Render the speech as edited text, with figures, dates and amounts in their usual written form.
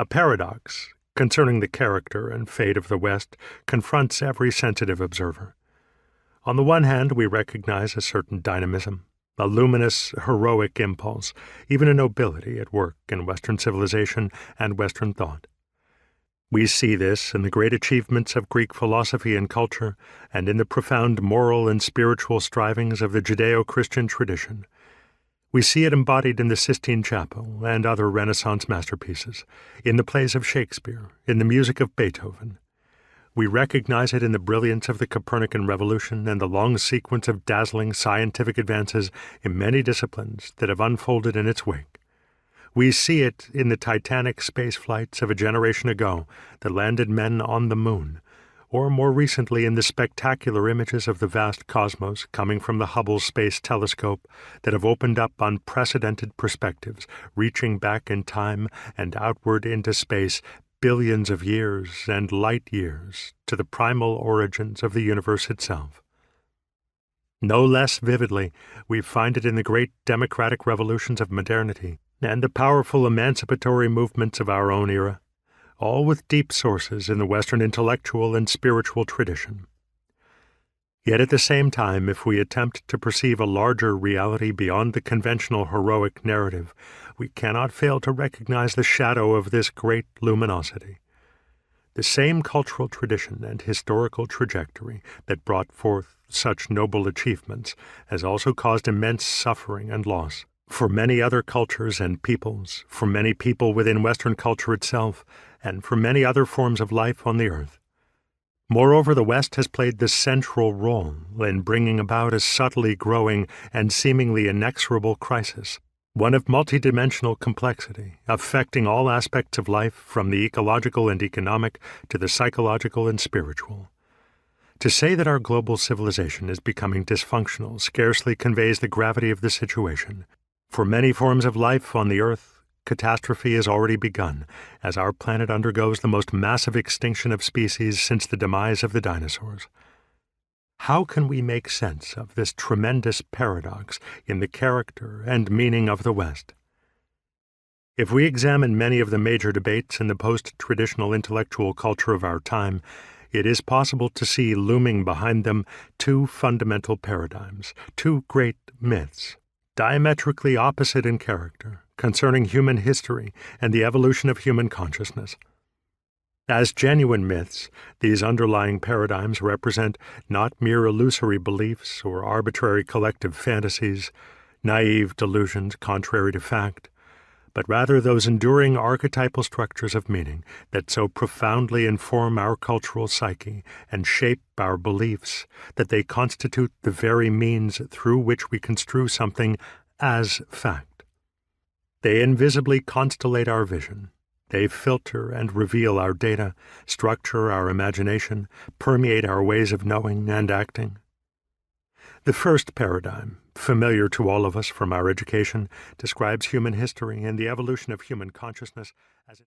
A paradox concerning the character and fate of the West confronts every sensitive observer. On the one hand, we recognize a certain dynamism, a luminous, heroic impulse, even a nobility at work in Western civilization and Western thought. We see this in the great achievements of Greek philosophy and culture, and in the profound moral and spiritual strivings of the Judeo-Christian tradition. We see it embodied in the Sistine Chapel and other Renaissance masterpieces, in the plays of Shakespeare, in the music of Beethoven. We recognize it in the brilliance of the Copernican revolution and the long sequence of dazzling scientific advances in many disciplines that have unfolded in its wake. We see it in the titanic space flights of a generation ago that landed men on the moon, or more recently in the spectacular images of the vast cosmos coming from the Hubble Space Telescope that have opened up unprecedented perspectives, reaching back in time and outward into space billions of years and light years to the primal origins of the universe itself. No less vividly, we find it in the great democratic revolutions of modernity and the powerful emancipatory movements of our own era, all with deep sources in the Western intellectual and spiritual tradition. Yet at the same time, if we attempt to perceive a larger reality beyond the conventional heroic narrative, we cannot fail to recognize the shadow of this great luminosity. The same cultural tradition and historical trajectory that brought forth such noble achievements has also caused immense suffering and loss for many other cultures and peoples, for many people within Western culture itself, and for many other forms of life on the earth. Moreover, the West has played the central role in bringing about a subtly growing and seemingly inexorable crisis, one of multidimensional complexity, affecting all aspects of life from the ecological and economic to the psychological and spiritual. To say that our global civilization is becoming dysfunctional scarcely conveys the gravity of the situation. For many forms of life on the earth, catastrophe has already begun, as our planet undergoes the most massive extinction of species since the demise of the dinosaurs. How can we make sense of this tremendous paradox in the character and meaning of the West? If we examine many of the major debates in the post-traditional intellectual culture of our time, it is possible to see looming behind them two fundamental paradigms, two great myths, diametrically opposite in character, concerning human history and the evolution of human consciousness. As genuine myths, these underlying paradigms represent not mere illusory beliefs or arbitrary collective fantasies, naive delusions contrary to fact, but rather those enduring archetypal structures of meaning that so profoundly inform our cultural psyche and shape our beliefs that they constitute the very means through which we construe something as fact. They invisibly constellate our vision. They filter and reveal our data, structure our imagination, permeate our ways of knowing and acting. The first paradigm, familiar to all of us from our education, describes human history and the evolution of human consciousness as